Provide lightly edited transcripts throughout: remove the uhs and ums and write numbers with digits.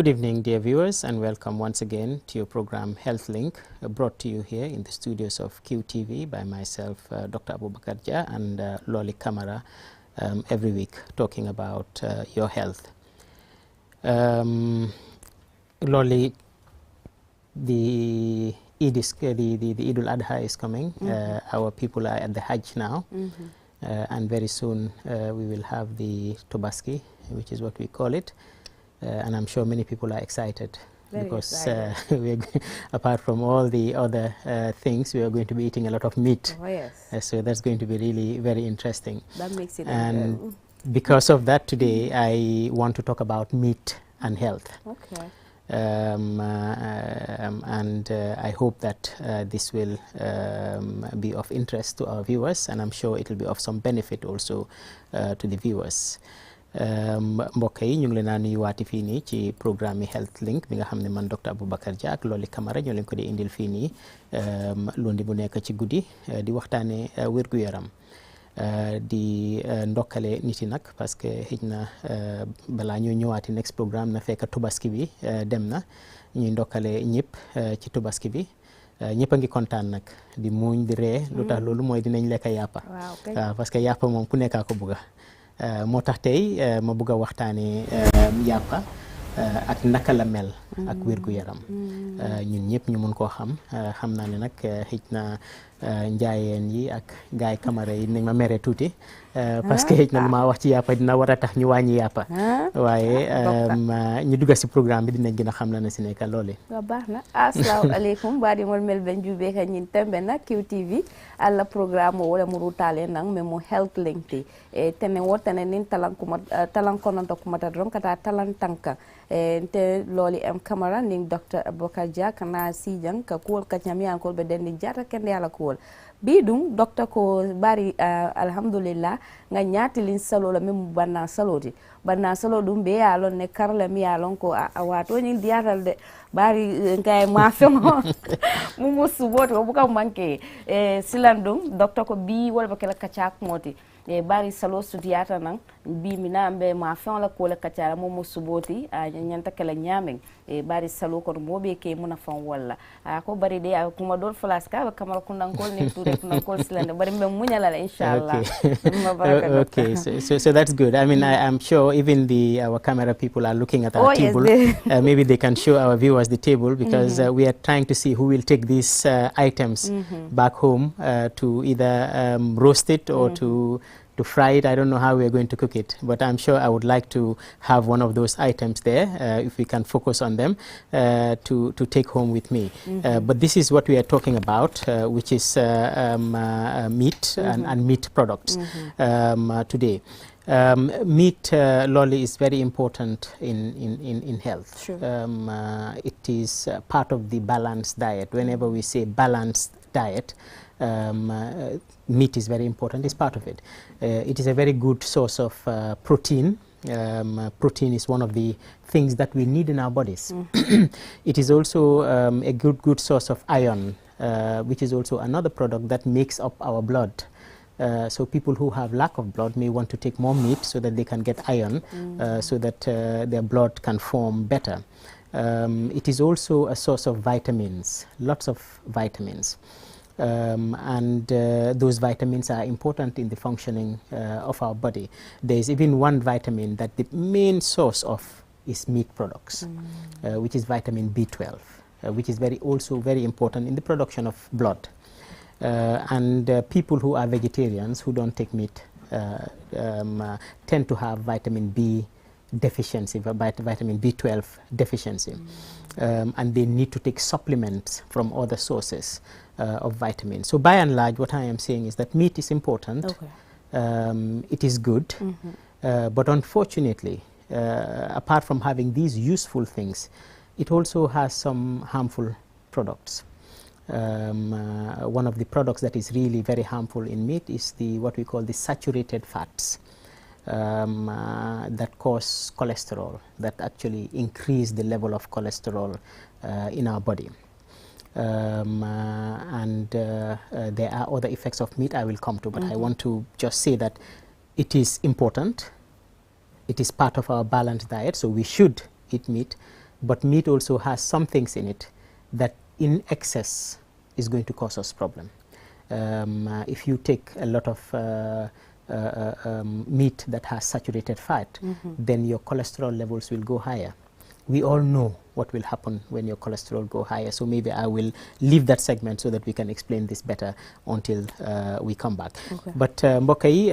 Good evening, dear viewers, and welcome once again to your program Health Link, brought to you here in the studios of QTV by myself, Dr. Abubakar Jah, and Loli Kamara, every week talking about your health. Loli, the Eid al-Adha is coming. Our people are at the Hajj now, and very soon we will have the Tobaski, which is what we call it. And I'm sure many people are excited because apart from all the other things, we are going to be eating a lot of meat. Oh, yes. So that's going to be really very interesting. That makes it. And because of that, today I want to talk about meat and health. Okay. And I hope that this will be of interest to our viewers, and I'm sure it will be of some benefit also to the viewers. mbokk yi ñu ngi leen a nuyuwaati fii nii ci programme yi Health Link bi nga xam ne man Dr. Aboubacar Jah ak Loli Kamara ñoo leen ko di indil fii nii lundi bu nekk ci guddi di waxtaane wér-gu-yaram di ndokkale nit yi nag parce que xëj na balaa ñoo ñëwaati next programme na fekk Tobaski bi dem na ñuy ndokkale ñëpp ci Tobaski bi ñëpp a ngi kontaan nag di muuñ di ree lu tax loolu mooy dinañ lekk yàppa waaw parce que yàppa moom ku nekkaa ko bugga moo tax tey ma bëgg a waxtaanee yàppa ak naka la mel ak wér-gu-yaram ñun ñëpp ñu mun koo xam xam naa ne nag xëj na njaayeen yi ak gaay kamara yi nañ ma mere tuuti parce que xëj na lu ma wax ci yàppa dina war a tax ñu wàññi yàppa waaye ñu dugga si programme bi dinañ gën a xam la na si nekk loole wa baax na assalamu aleykum mbaɗigol mel ɓe juuɓe kañum tembe na QTV alla programme o wole mo rutale nan mais mo Health Link te e tene wottane nin talan kononto kumata don kata talan tanka te Loli M Camara nin Dr. Aboubacar Jah kana sijan ka kuwol kacamiyan kol ɓe dendi jata kende ala kuwol bi ɗum docteur ko bari alhamdulillah nga ñatilin salola même banna saloti banna salo ɗum ɓe yalon ne karla mi yalon ko a watoñin diyatal de bari kay ma femo mumu suboto ko buka manke silan ɗum docteur ko bi wolba kala kacak moti e bari salo sutiyata nan bi mina be ma fen la ko la kacara mo suboti a nyanta kala nyamen e bari salo ko mo be ke muna fan walla ko bari de kuma dol flaska ba kamar kundan kol ni ture kundan kol silande bari be munyala la inshallah okay so that's good. I mean, I am sure even our camera people are looking at our table. Yes, maybe they can show our viewers the table because we are trying to see who will take these items back home to either roast it or to fry it. I don't know how we are going to cook it, but I'm sure I would like to have one of those items there if we can focus on them to take home with me. But this is what we are talking about, which is meat and meat products today. Meat, Loli, is very important in health. Sure. It is part of the balanced diet. Whenever we say balanced diet, meat is very important. It's part of it. It is a very good source of protein. Protein is one of the things that we need in our bodies. It is also a good source of iron, which is also another product that makes up our blood. So people who have lack of blood may want to take more meat so that they can get iron, so that their blood can form better. It is also a source of vitamins, lots of vitamins. And those vitamins are important in the functioning of our body. There is even one vitamin that the main source of is meat products, which is vitamin B12, which is also very important in the production of blood. And people who are vegetarians who don't take meat tend to have vitamin B deficiency, vitamin B12 deficiency, and they need to take supplements from other sources of vitamins. So by and large, what I am saying is that meat is important. Okay. It is good, but unfortunately, apart from having these useful things, it also has some harmful products. One of the products that is really very harmful in meat is what we call the saturated fats. That cause cholesterol, that actually increase the level of cholesterol in our body. And there are other effects of meat I will come to, but I want to just say that it is important. It is part of our balanced diet, so we should eat meat. but meat also has some things in it that in excess is going to cause us problem. If you take a lot of meat that has saturated fat, then your cholesterol levels will go higher. We all know what will happen when your cholesterol go higher, so maybe I will leave that segment so that we can explain this better until we come back. But mbokk yi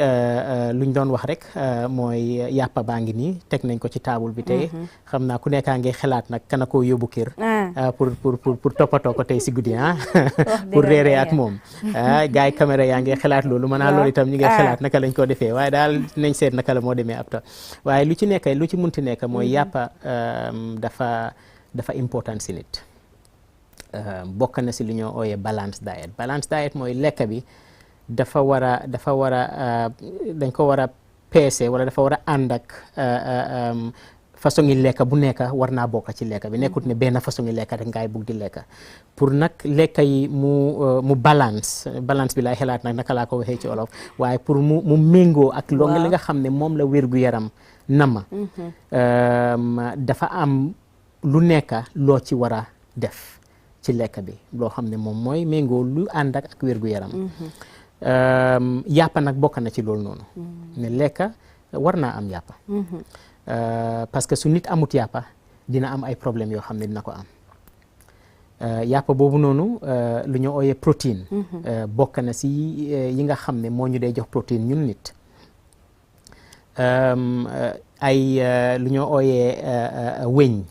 lu ñu doon wax rek mooy yàppa baa ngi nii teg nañ ko ci table bi tey xam naa ku nekkaa ngi xalaat nag kana koo yóbbu kër pour toppatoo ko tey si guddi pour reeree ak moom gars yi caméra yaa ngi xalaat loolu mën naa loolu itam ñu ngi xalaat naka lañ ko defee waaye daal nañ seet naka la moo demee ab ta waaye lu ci munti nekk mooy yàppa dafa important si nit bokk na si lu ñoo ooyee balance diet mooy lekk bi dafa war a dañ ko war a peese wala dafa war a ànd ak façon yi lekka bu nekk war naa bokk ci lekka bi nekkut ne benn façon yi lekka rek ngay bugg di lekka pour nag lekka yi mu balance bi lay xalaat nag naka laa ko waxee ci olof waaye pour mu méngoo ak li nga xam ne moom la wér-gu-yaram nama dafa am lu nekka loo ci war a def ci lekk bi loo xam ne moom mooy méngoo lu ànd ak wér-gu-yaram yàppa nag bokk na ci loolu noonu ne lekka war naa am yàppa parce que su nit amut yàppa dina am ay problème yoo xam ne dina ko am yàppa boobu noonu lu ñu ooyee protéine bokk na si yi nga xam ne moo ñu dee jox protéine ñun nit ay lu ñoo ooyee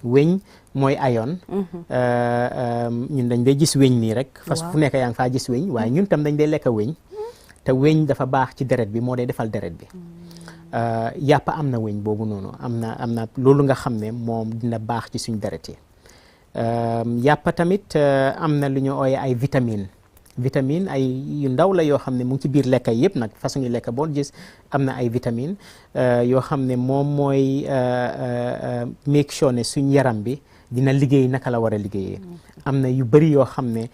weñ mooy ion ñun dañ dee gis weñ nii rek fas fu nekk yaa ngi faa gis weñ waaye ñun tam dañ dee lekk weñ te weñ dafa baax ci deret bi moo dee defal deret bi yàppa am na weñ boobu noonu am na loolu nga xam ne moom dina baax ci suñ deret yi yàppa tamit am na lu ñu ooyee ay vitamine ay yu ndaw la yoo xam ne mu ngi ci biir lekka yëpp nag façon yi lekka boo gis am na ay vitamine yoo xam ne moom mooy make sure ne suñ yaram bi dina liggéey naka la war a liggéeyee am na yu bëri yoo xam ne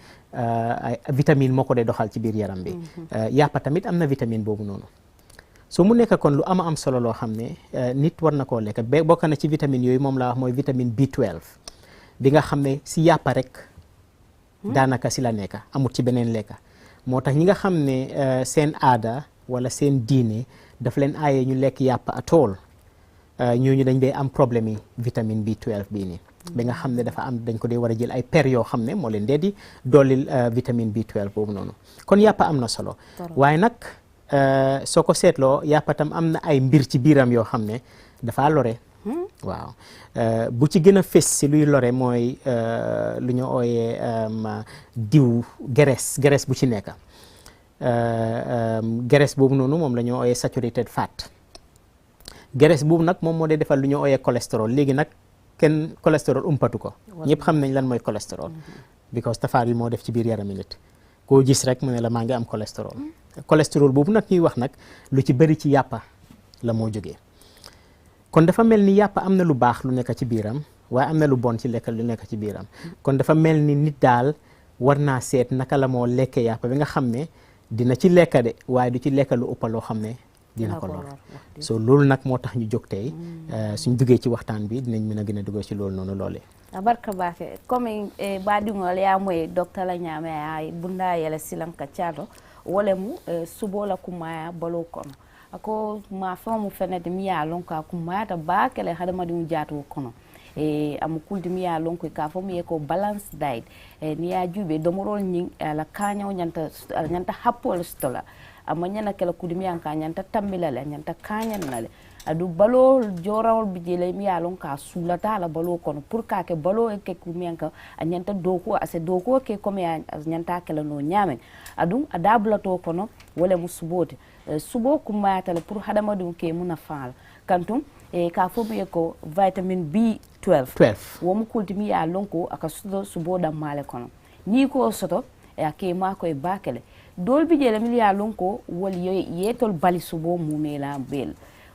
ay vitamine moo ko dee doxal ci biir yaram bi yàppa tamit am na vitamine boobu noonu so mu nekk kon lu am solo loo xam ne nit war na koo lekk ba bokk na ci vitamine yooyu moom laa wax mooy vitamine B12 bi nga xam ne si yàppa rek daanaka si la nekk amut ci beneen lekka moo tax ñi nga xam ne seen aada wala seen diine daf leen aaye ñu lekk yàpp à tool ñooñu dañ dee am problème yi vitamine B12 bii nii ba nga xam ne dafa am dañ ko dee war a jël ay per yoo xam ne moo leen dee di dollil vitamine B12 boobu noonu kon yàppa am na solo waaye nag soo ko seetloo yàppa tam am na ay mbir ci biiram yoo xam ne dafa lore waaw bu ci gën a fés si luy lore mooy lu ñu ooyee diw graisse bu ci nekk graisse boobu noonu moom la ñu ooyee saturated fat graisse boobu nag moom moo dee defal lu ñu ooyee cholestérol léegi nag kenn cholestérol umpatu ko ñëpp xam nañ lan mooy cholestérol because tafaar yi moo def ci biir yarami nit koo gis rek mu ne la maa ngi am cholestérol boobu nag ñuy wax nag lu ci bëri ci yàppa la moo jógee kon dafa mel ni yàpp am na lu baax lu nekk ci biiram waaye am na lu bon ci lekk lu nekk ci biiram kon dafa mel ni nit daal war naa seet naka la moo lekkee yàpp bi nga xam ne dina ci lekka de waaye du ci lekka lu ëpp loo xam ne dina ko lor so loolu nag moo tax ñu jóg tey suñ duggee ci waxtaan bi dinañ mën a gën a duggee ci loolu noonu loolee barka baake comme baɗigol yamoye docteur ñaame ay bunda yele silanka cato wole mu subola kumaya balo kono ako ma famu fenede mi ya lon ka kumata bakele hadamadi mu jaatu kono amu kuldi mi ya lon ko ka fo mi ko balance diet ni ya jube domorol nyin ala kanyaw nyanta happol stola amma nyana kala kudi mi an ka nyanta tambila la nyanta kanyan nale adu balo jorawol bijele mi ya lon ka sulata la balo kono pour ka ke balo ke ku mi an ka nyanta doko ase doko ke comme ya nyanta kala no nyamen adu adabla to kono wala musuboti subo kumata la pour hadamadu ke muna faal kantum ka fo be ko vitamin B12 wo mu kultimi ya lonko aka subo da male kono ni ko soto ke ma ko e bakele dol bijele mi ya lonko wol yetol bali subo mumela bel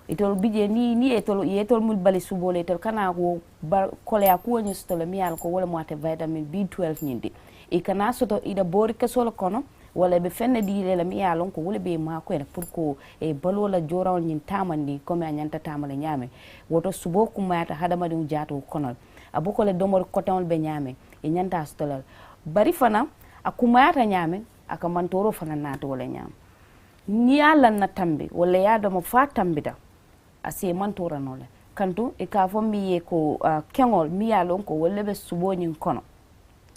itol bije ni yetol mul bali subo le tol kana ko kole ko ni soto le mi ya ko wala mo te vitamin B12 nyindi e kana soto ida bori ke solo kono wala be fenne diile la mi ya lon ko wala be ma ko en pour ko balo la jorawol nyin tamandi comme a nyanta tamale nyame woto subo kumata hadama dum jaato kono aboko le domor koton be nyame e nyanta stolal bari fana akumata nyame aka mantoro fana nato wala nyam ni ala na tambi wala ya do mo fa tambida ase mantora nole kantu e ka fo mi ye ko kengol mi ya lon ko wala be suboni kono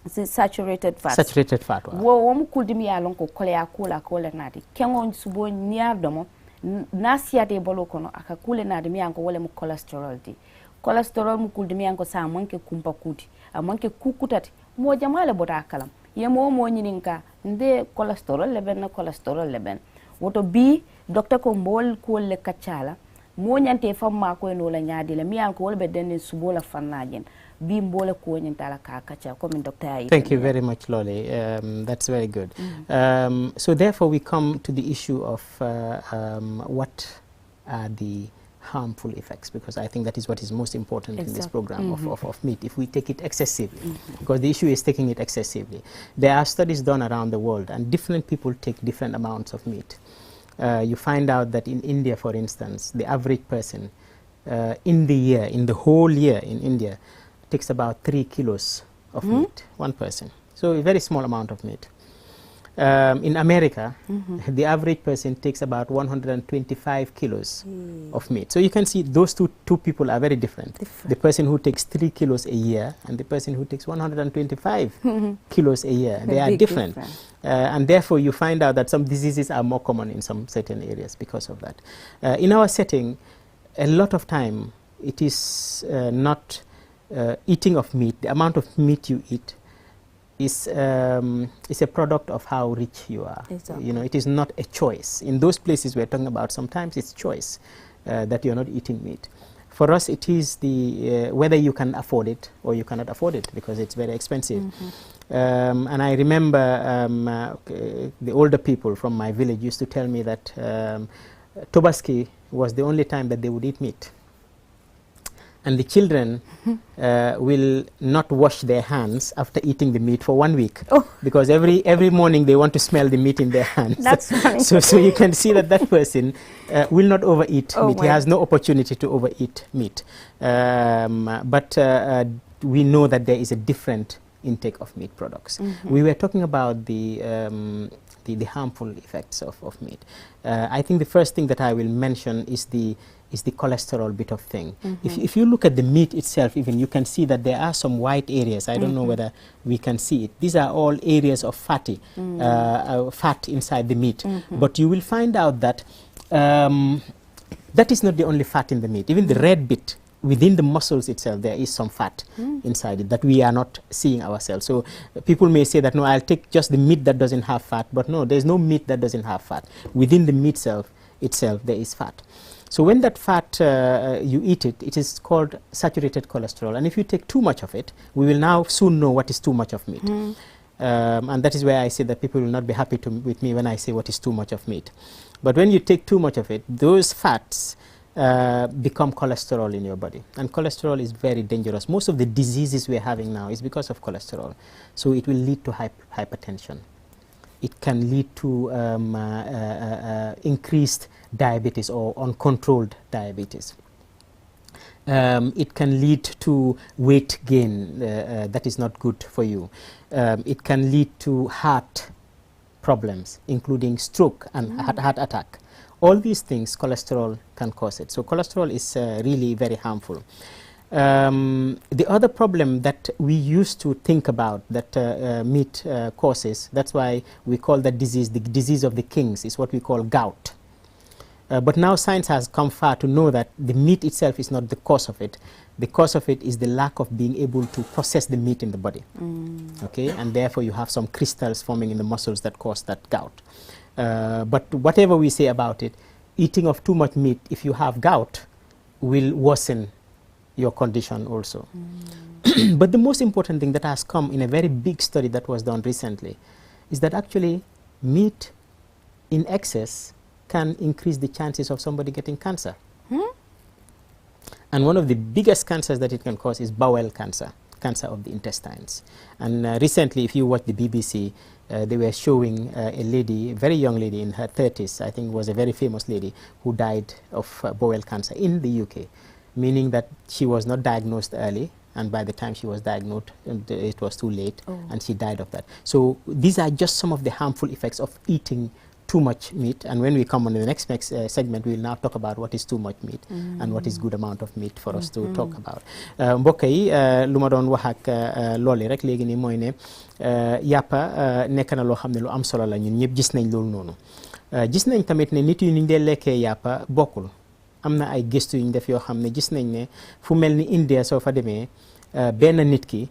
saturated fat wo mo kuldi mi ya lon ko kole ya kula ko le nati kengol suboni ni ya do mo na siate bolo kono aka kule nati mi yanko wala mo cholesterol di cholesterol mu kuldi mi yanko sa manke kumpa kuti a manke kukutati mo jamale bota kalam yemo mo nyininka nde cholesterol leben woto bi docteur ko mbol ko le kacala mo nyante famma ko no la nyaadi le mi yanko wolbe den subola fannajen bi mbole ko nyintala ka kacha ko min docteur ayi. Thank you very much, Lolly. That's very good. So therefore we come to the issue of what are the harmful effects, because I think that is what is most important in this program of meat, if we take it excessively, because the issue is taking it excessively. There are studies done around the world and different people take different amounts of meat. You find out that in India, for instance, the average person in the whole year in India takes about 3 kilos of meat, one person. So a very small amount of meat. In America, the average person takes about 125 kilos of meat. So you can see those two people are very different. The person who takes 3 kilos a year and the person who takes 125 kilos a year, they are different. And therefore you find out that some diseases are more common in some certain areas because of that. In our setting, a lot of time it is not eating of meat, the amount of meat you eat is a product of how rich you are. Exactly. You know, it is not a choice. In those places we're talking about, sometimes it's choice that you're not eating meat. For us, it is the whether you can afford it or you cannot afford it, because it's very expensive. And I remember the older people from my village used to tell me that Tobaski was the only time that they would eat meat. And the children will not wash their hands after eating the meat for 1 week, because every morning they want to smell the meat in their hands. That's funny. So you can see that that person will not overeat meat. He has no opportunity to overeat meat. But we know that there is a different intake of meat products. We were talking about the harmful effects of meat. I think the first thing that I will mention is the cholesterol bit of thing. If you look at the meat itself, even you can see that there are some white areas. I don't know whether we can see it. These are all areas of fat inside the meat. But you will find out that that is not the only fat in the meat. Even the red bit within the muscles itself, there is some fat inside it that we are not seeing ourselves. So people may say that, no, I'll take just the meat that doesn't have fat. But no, there's no meat that doesn't have fat. Within the meat itself, there is fat. So when that fat, you eat it, it is called saturated cholesterol. And if you take too much of it, we will now soon know what is too much of meat. And that is where I say that people will not be happy with me when I say what is too much of meat. But when you take too much of it, those fats become cholesterol in your body. And cholesterol is very dangerous. Most of the diseases we're having now is because of cholesterol. So it will lead to hypertension. It can lead to increased diabetes or uncontrolled diabetes. It can lead to weight gain that is not good for you. It can lead to heart problems, including stroke and heart attack. All these things, cholesterol can cause it. So cholesterol is really very harmful. The other problem that we used to think about that meat causes, that's why we call that disease the disease of the kings, is what we call gout. But now science has come far to know that the meat itself is not the cause of it. The cause of it is the lack of being able to process the meat in the body. Okay, and therefore you have some crystals forming in the muscles that cause that gout. But whatever we say about it, eating of too much meat, if you have gout, will worsen your condition also. But the most important thing that has come in a very big study that was done recently is that actually meat in excess can increase the chances of somebody getting cancer. And one of the biggest cancers that it can cause is bowel cancer, cancer of the intestines. And recently, if you watch the BBC, they were showing a lady, a very young lady in her 30s, I think was a very famous lady, who died of bowel cancer in the UK, meaning that she was not diagnosed early and by the time she was diagnosed, it was too late, and she died of that. So these are just some of the harmful effects of eating too much meat, and when we come on the next segment, we will now talk about what is too much meat and what is good amount of meat for us to talk about. mbokk yi lu ma doon wax ak loolu rek léegi nii mooy ne yàppa nekk na loo xam ne lu am solo la ñun ñëpp gis nañ loolu noonu. gis nañ tamit ne nit yi ni ñu dee lekkee yàppa bokkul. am na ay gëstu yu ñu def yoo xam ne gis nañ ne fu mel ni India soo fa demee benn nit ki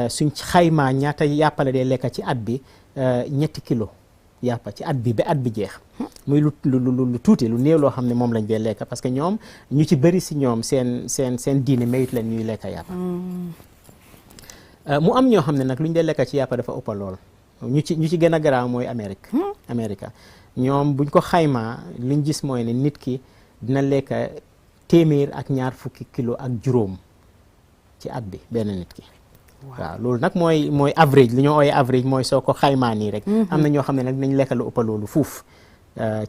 suñ xaymaa ñaata yàppa la dee lekka ci at bi 3 kilo yàppa ci at bi ba at bi jeex muy lu tuuti lu néew loo xam ne moom lañ dee lekka parce que ñoom ñu ci bëri si ñoom seen diine mayut leen ñuy lekka yàppa mu am ñoo xam ne nag lu ñu dee lekka ci yàppa dafa ëppa lool ñu ci gën a garaaw mooy Amérique ñoom buñ ko xaymaa liñ gis mooy ne nit ki dina lekka 220 kilo ak juróom ci at bi benn nit ki. waaw loolu nag mooy average li ñoo ooyee average mooy soo ko xaymaa nii rek. am na ñoo xam ne nag dinañ lekka lu ëpp loolu fuuf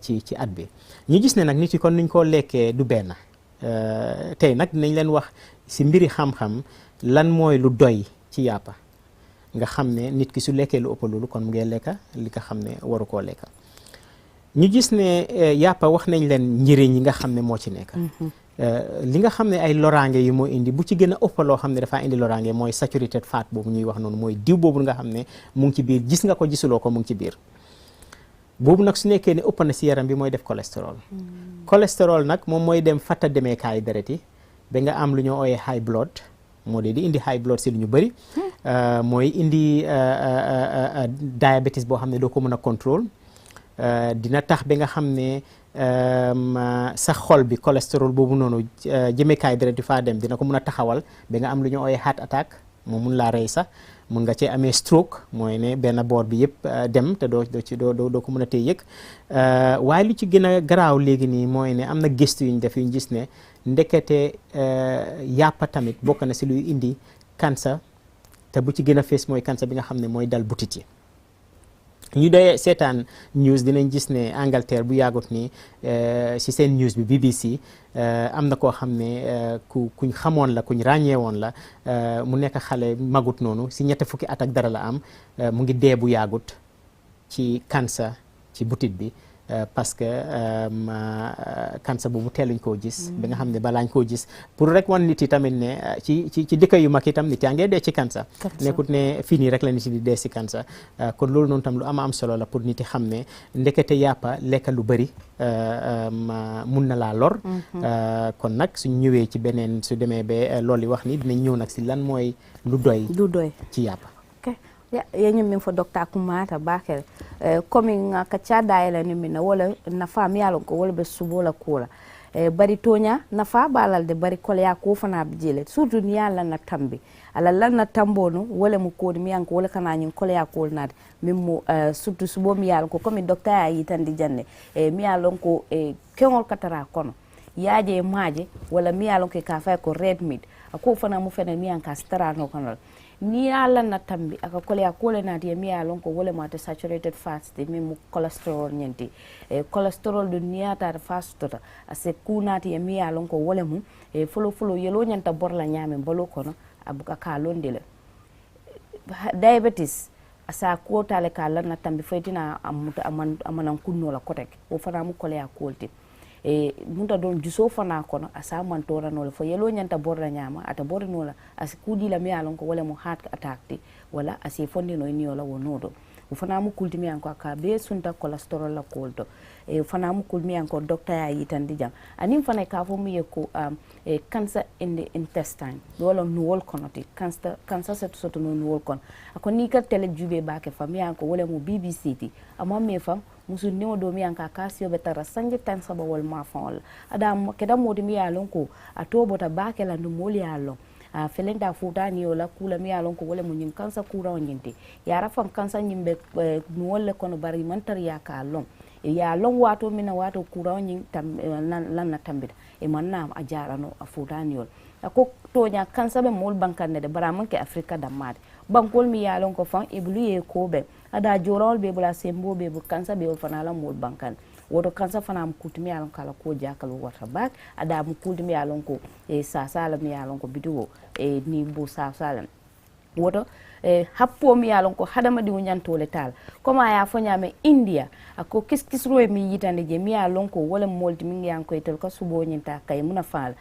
ci at bi. ñu gis ne nag nit yi kon nuñ koo lekkee du benn tey nag dinañ leen wax si mbiri xam-xam lan mooy lu doy ci yàppa nga xam ne nit ki su lekkee lu ëpp loolu kon mu ngi lekka li nga xam ne waru koo lekka. ñu gis ne yàppa wax nañ leen njëriñ yi nga xam ne moo ci nekk. li nga xam ne ay loraange yi moo indi bu ci gën a ëpp loo xam ne dafaa indi loraange mooy saturated fat boobu ñuy wax noonu mooy diw boobu nga xam ne mu ngi ci biir gis nga ko gisuloo ko mu ngi ci biir. boobu nag su nekkee ne ëpp na si yaram bi mooy def cholestérol. cholestérol nag moom mooy dem fatta demeekaay deret yi ba nga am lu ñoo ooyee high blood moo dee di indi high blood si lu ñu bëri. mooy indi diabetes boo xam ne doo ko mën a contrôle. dina tax ba nga xam ne sa xol bi cholestérol boobu noonu jëmekaay deret di faa dem dina ko mun a taxawal ba nga am lu ñu ooyee heart attack moom mun laa rey sax mun nga cee amee stroke mooy ne benn boor bi yëpp dem te doo ko mun a tey yëg waaye lu ci gën a garaaw léegi nii mooy ne am na gëstu yu ñu def yu ñu gis ne ndekete yàppa tamit bokk na si luy indi cancer te bu ci gën a fees mooy cancer bi nga xam ne mooy dal butit yi. ñu dee seetaan news dinañ gis ne Angleterre bu yàggut nii si seen news bi BBC am na koo xam ne kuñ xamoon la kuñ ràññee woon la mu nekk xale magut noonu si 3 fukki at ak dara la am mu ngi dee bu yàggut ci cancer ci butit bi parce que cancer boobu teeluñ koo gis ba nga xam ne balaañ koo gis pour rek wan nit yi tamit ne ci dëkk yu mag itam nit yaa ngee dee ci cancer nekkut ne fii nii rek la nit yi di dee si cancer kon loolu noonu tam lu am solo la pour nit yi xam ne ndekete yàppa lekka lu bëri mun na laa lor kon nag suñ ñëwee ci beneen su demee ba loolu yi wax ni dinañ ñëw nag si lan mooy lu doy ci yàppa yeñum min fo docteur Kumata Bakere komin ka cadayla ni min wala nafa mi yalon ko wala be subola kula bari tonya nafa balal de bari kolya ko fana bijele surtout ni yalla na tambi ala lan na tambono wala mu ko mi yanko wala kana nyin kolya ko nat min mu surtout subo mi yalon ko komin docteur ayi tan di janne mi yalon ko kengol katara kono yaaje maaje wala mi yalon ko ka fay ko red meat ko fana mu fene mi yanka stara no kanal ni ala na tambi aka kolya kole na dia mi alon ko wole mate saturated fats de mi mu cholesterol nyenti cholesterol do niata fast tota ase kunati mi alon ko wole mu folo yelo nyanta borla nyame bolo kono abuka ka londele diabetes asa ko tale ka la na tambi faytina amanan kunno la kotek o fana mu kolya kolti munta don juso fana kono asa man tora no fo yelo nyanta borra nyama ata borra no la as kudi la mi alon ko wala mo heart attack ti wala asi fondi no ni wala wonodo fana mu kulti mi anko ka be sunta cholesterol la kolto fana mu kul mi anko doctor ya yitan dijam anim fana ka fo mi ko cancer in the intestine wala no wol kono ti cancer soto no wol kon ako ni ka tele jube ba ke fami anko wala mo BBC ti amma me fam musu nemo do mi anka kasio betara sanje tan saba wol ma fon adam keda modi mi alon ko atobota bakela no moli alon felenda futani yola kula mi alon ko wala mo nyin kansa kura onyinte yara fam kansa nyimbe no wala kono bari mantar ya ka alon ya lon wato mina wato kura onyin tam lan na tambida e manna a jarano a futani yol ko tonya kansa be mol bankane de bara manke afrika damade bankol mi yalon ko fan iblu ye ko be ada jorol be bula sembo be bu kansa be fana la mol bankan woto kansa fana am kultimi yalon kala ko jakalu wata bak ada am kultimi yalon ko sa sala mi yalon ko bidugo ni bu sa sala woto happo mi yalon ko hadama di nyantole tal koma ya fo nyame India ako kiskis roe mi yitande je mi yalon ko wala molti mi ngi yanko etel ko subo nyinta kay muna faal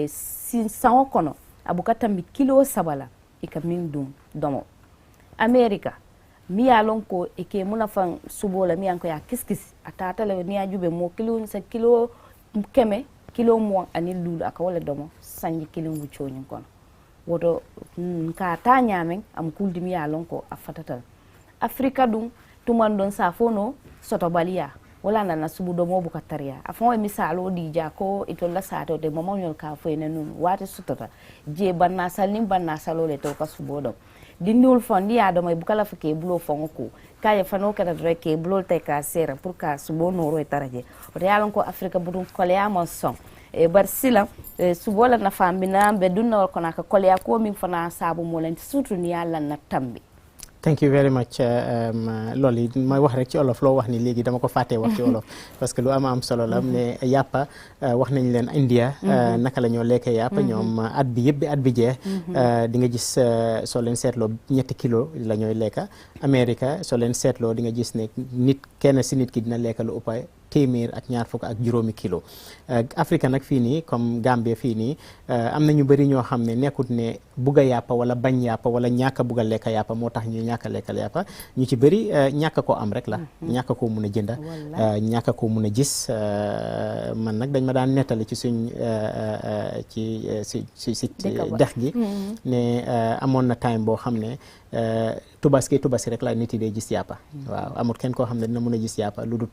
sin sawo kono abukata mi kilo sabala ika min dum domo America mi yalon ko eke muna fan subo la mi yanko ya kiskis atata le ni ajube mo kilo sa kilo keme kilo mo ani lulu aka wala domo sanji kilo wucho nyin kono woto ka ta nyamen am kuldimi yalon ko afatatal Afrika dum tuman don sa fono soto balia wala na subu do mo bukataria afon misalo di jako ito la sato de momonyol ka fo ene nun wati sutota je banna salim banna salole to ka subo do dindul fondi ya do may bukala fike bulo fonko kaye fano kada reke bulo te ka sera pour ka subo no ro taraje o yalon ko Afrika budum kolya mo son bar sila subola na fambina be dunna wal kona ka kolya ko min fana sabu mo len surtout ni yalla na tambi. Thank you very much Loli may wax rek ci olof loo wax ni léegi dama ko fàttee wax ci olof parce que lu am solo la ne yàppa wax nañ leen India naka la ñoo lekkee yàppa ñoom at bi yëpp bi at bi jeex di nga gis soo leen seetloo 3 kilo la ñooy lekka America soo leen seetloo di nga gis ne kenn si nit ki dina lekka lu ëpp téeméer ak 2 kilo Afrique nag fii nii comme Gambie fii nii am na ñu bëri ñoo xam ne nekkut ne bugg a yàppa wala bañ yàppa wala ñàkk a bugg a lekka yàppa moo tax ñu ñàkk a lekkal yàppa ñu ci bëri ñàkk ko am rek la ñàkk koo mun a jënda ñàkk koo mun a gis man nag dañ ma daan nettali ci suñ si dex gi ne amoon na time boo xam ne tubaski rek la nit yi dee gis yàppa waaw amul kenn koo xam ne dina mun a gis yàppa lu dul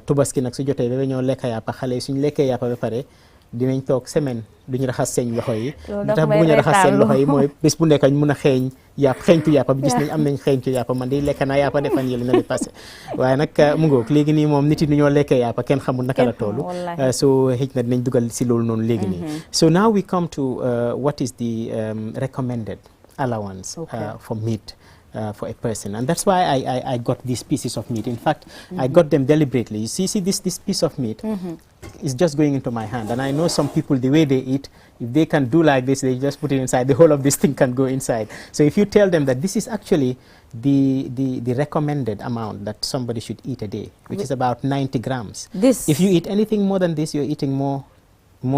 tubaski nag su jotee ba ñoo lekka yàppa xale yi suñ lekkee yàppa ba pare dinañ toog semaine duñu raxas seen loxo yi li tax bëgguñu raxas seen loxo yi mooy bés bu nekk ñu mun a xeeñtu yàppa bi gis nañ am nañ xeeñtu yàppa man di lekk naa yàppa defan yëli na li passé waaye nag mu ngoog léegi nii moom nit yi ñoo lekkee yàppa kenn xamul naka la toolu so xëj na dinañ dugal si loolu noonu léegi nii so now we come to what is the recommended allowance for meat for a person, and that's why I got these pieces of meat. In fact, I got them deliberately. You see this piece of meat is just going into my hand, and I know some people, the way they eat, if they can do like this, they just put it inside. The whole of this thing can go inside. So if you tell them that this is actually the recommended amount that somebody should eat a day, which is about 90 grams. If you eat anything more than this, you're eating more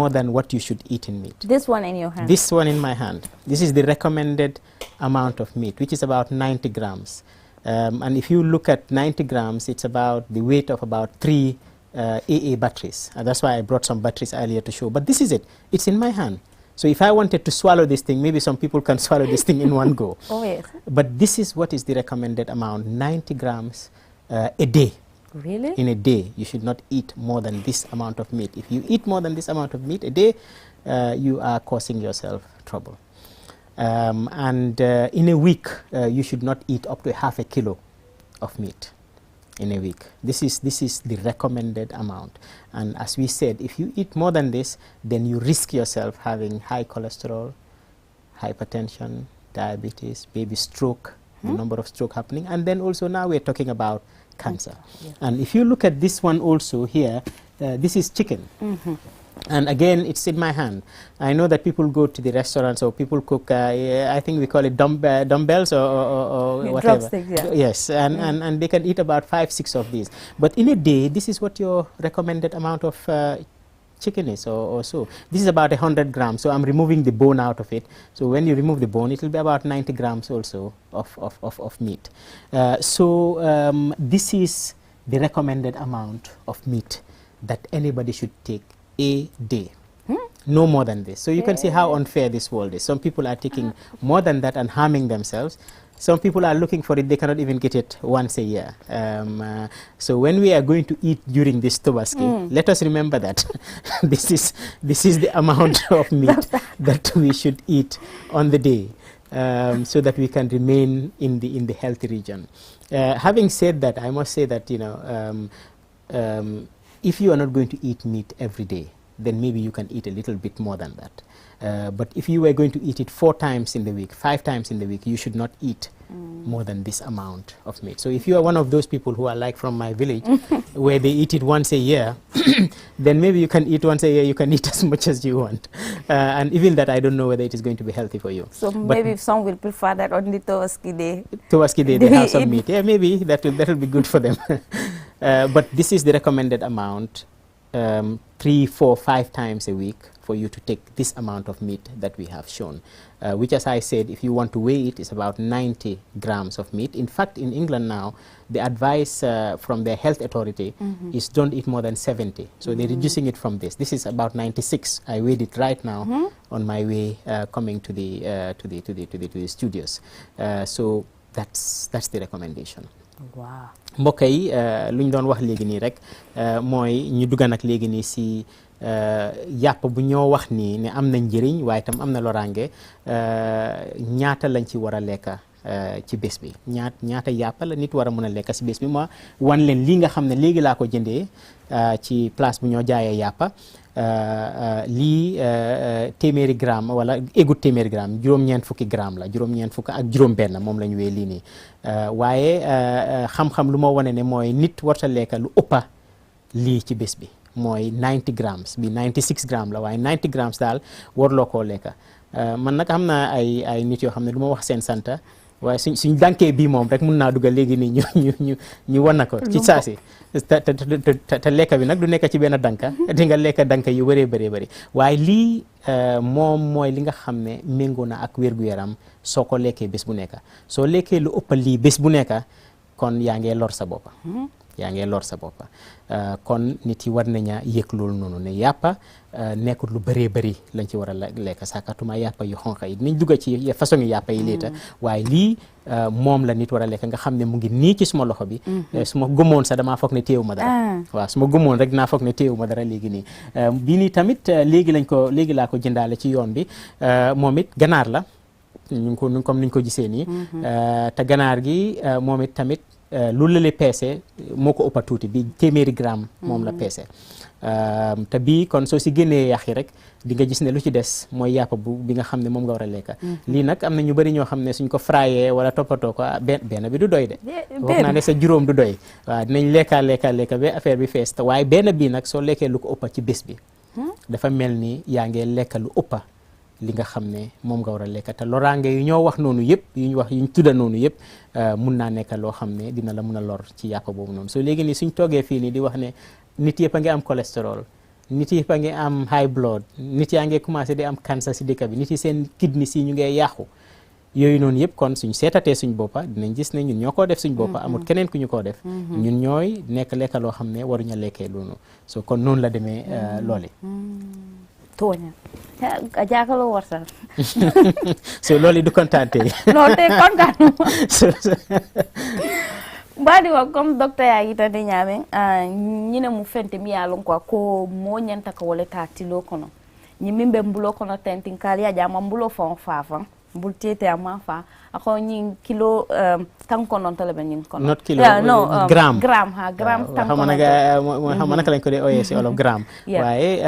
than what you should eat in meat. This one in your hand? This one in my hand. This is the recommended amount of meat, which is about 90 grams. And if you look at 90 grams, it's about the weight of about 3 AA batteries. And that's why I brought some batteries earlier to show. But this is it. It's in my hand. So if I wanted to swallow this thing, maybe some people can swallow this thing in one go. Oh, yes. But this is what is the recommended amount, 90 grams a day. Really? In a day, you should not eat more than this amount of meat. If you eat more than this amount of meat a day, you are causing yourself trouble. And in a week, you should not eat up to ½ kilo of meat in a week. This is the recommended amount. And as we said, if you eat more than this, then you risk yourself having high cholesterol, hypertension, diabetes, maybe stroke, the number of stroke happening. And then also now we're talking about cancer. And if you look at this one also here, this is chicken. And again, it's in my hand. I know that people go to the restaurants or people cook, I think we call it dumbbells or whatever. Drumsticks, yes, and they can eat about 5-6 of these. But in a day, this is what your recommended amount of chicken is or so. This is about 100 grams, so I'm removing the bone out of it. So when you remove the bone, it will be about 90 grams also of meat. This is the recommended amount of meat that anybody should take a day. No more than this. So you can see how unfair this world is. Some people are taking more than that and harming themselves. Some people are looking for it, they cannot even get it once a year. So when we are going to eat during this Tobaski, let us remember that this is the amount of meat that we should eat on the day, so that we can remain in the healthy region. Having said that, I must say that, you know, if you are not going to eat meat every day, then maybe you can eat a little bit more than that. But if you were going to eat it 4 times in the week, 5 times in the week, you should not eat more than this amount of meat. So if you are one of those people who are like from my village, where they eat it once a year, then maybe you can eat once a year, you can eat as much as you want. And even that, I don't know whether it is going to be healthy for you. So maybe some will prefer that on the Tabaski day. Tabaski day, they have some meat. Yeah, maybe that will be good for them. But this is the recommended amount, 3, 4, 5 times a week for you to take this amount of meat that we have shown, which, as I said, if you want to weigh it, is about 90 grams of meat. In fact, in England now, the advice from their health authority is don't eat more than 70. So they're reducing it from this. This is about 96. I weighed it right now on my way coming to the studios. So that's the recommendation. Wow. mbokk yi lu ñu doon wax léegi nii rek mooy ñu dugg nag léegi nii si yàpp bu ñoo wax nii ne am na njëriñ waaye tam am na loraange ñaata lañ ci war a lekka ci bés bi ñaata yàpp la nit war a mën a lekka si bés bi ma wan leen lii nga xam ne léegi laa ko jëndee ci place bu ñoo jaayee yàppa lii téeméeri gramme wala égut téeméeri gramme juróom-ñeent fukki gramme la juróom-ñeent fukk ak juróom-benn moom la ñu wee lii nii waaye xam-xam lu ma wane ne mooy nit warta lekka lu ëppa lii ci bés bi mooy 90 grammes bi 96 grammes la waaye 90 grammes daal warloo koo lekka man nag am na ay nit yoo xam ne du ma wax seen santa waaye suñ dankee bii moom rek mun naa dugal léegi nii ñu wan na ko ci saasi te lekka bi nag du nekk ci benn danka di nga lekka danka yu bëree bëri waaye lii moom mooy li nga xam ne méngoo na ak wér-gu-yaram soo ko lekkee bés bu nekk soo lekkee lu ëppal lii bés bu nekk kon yaa ngee lor sa boppa kon nit yi war naña yëg loolu noonu ne yàppa nekkul lu bëree bëri lañ ci war a lekk sakatuma yàppa yu xonq yi dinañ dugg ci façon yi yàppa yi léeta waaye lii moom la nit war a lekk nga xam ne mu ngi nii ci suma loxo bi su ma gëmoon sax damaa foog ne téewu ma dara waaw su ma gëmoon rek dinaa foog ne téewu ma dara léegi nii bii nii tamit léegi laa ko jëndaale ci yoon bi moom it ganaar la comme niñ ko gisee nii te ganaar gi moom it tamit lu lële peese moo ko ëppa tuuti bi téeméeri gramme moom la peese te bii kon soo si génnee yax yi rek di nga gis ne lu ci des mooy yàpp bi nga xam ne moom nga war a lekka lii nag am na ñu bëri ñoo xam ne suñ ko frayé wala toppatoo ko benn bi du doy de wax naa ne sa juróom du doy waaw dinañ lekka ba affaire bi fees te waaye benn bii nag soo lekkee lu ko ëppa ci bés bi dafa mel ni yaa ngee lekka lu ëppa li nga xam ne moom nga war a lekk te loraange yu ñoo wax noonu yëpp yu ñu tudda noonu yëpp mun naa nekk loo xam ne dina la mun a lor ci yàpp boobu noonu so léegi nii suñ toogee fii nii di wax ne nit yëpp a ngi am cholestérol nit yëpp a ngi am high blood nit yaa ngi commencé di am cancer si dëkk bi nit yi seen kidney si ñu ngi yàqu yooyu noonu yëpp kon suñ seetatee suñ boppa dinañ gis ne ñun ñoo koo def suñ boppa amul keneen ku ñu koo def ñun ñooy lekka loo xam ne waruñu lekkee loolu so kon noonu la demee looli tooña a jaakaloo wartal so loolu du kontaante non te kontaan mbadi wa comme docteur ya yita de ñaame ñine mu fente mi yalon ko mo ñanta ko wala ta tilo kono ñi mimbe mbulo kono tentin kali ya jama mbulo fon fafa mbul tete ama fa ako ñi kilo tan kono tele be ñi kono not kilo gram tan kono xam naka lañ ko de oyé ci olof gram waaye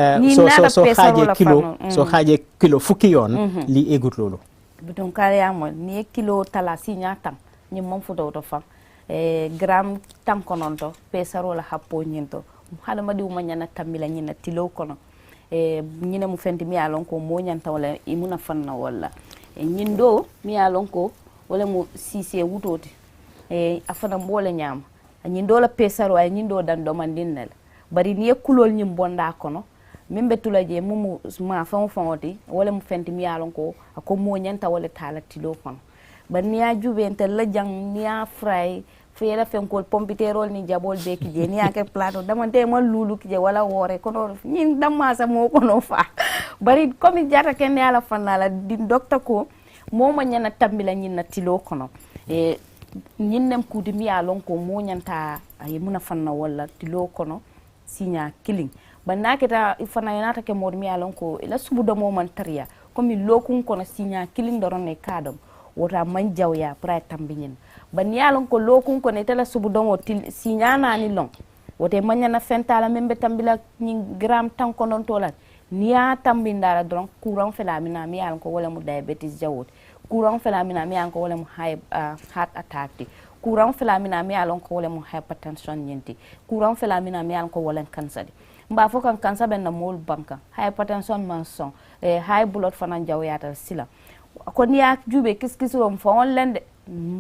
so xaje kilo fukki yoon li égut lolu bidon kali ya mo ni kilo tala si ñatam ñi mom fu do fa gram tan kononto pesaro la happo nyinto hala madi uma nyana tamila nyina tilo kono nyina mu fenti mi alon ko mo nyanta wala imuna fanna wala nyindo mi alon ko wala mu sise wutoti afana mbole nyama nyindo la pesaro ay nyindo dan do mandinnel bari ni kulol nyim bonda kono mimbe tulaje mumu ma fawoti wala mu fenti mi alon ko ko mo nyanta wala tala tilo kono ba niya jubente la jang niya fry fiyela fenkol pompiterol ni jabol be kije niya ke plateau damante ma lulu kije wala wore kono ñin damma sa mo kono fa bari comme jata ken yala fanala di docteur ko moma ñana tambila ñin na tilo kono ñin nem kudi mi alon ko mo ñanta ay muna fanna wala tilo kono sinya killing ba naketa ifana yanata ke mod mi alon ko ila subu do mo man tariya comme lokun kono sinya killing dorone kadam wota man jawya pra tambinin ban yalon ko lokun ko ne tala subu dongo til sinyana ni long wote manya na fentala membe tambila ni gram tan ko non tolat niya tambindala dron courant fela mina mi yalan ko wala mu diabetes jawot courant fela mina mi yalan ko wala mu heart attack ti courant fela mina mi yalan ko wala mu hypertension nyenti courant fela mina mi yalan ko wala cancer di mba fo kan cancer ben na mol banka hypertension man son high blood fanan jawyata sila ko niya jube kiskisoro fawon lende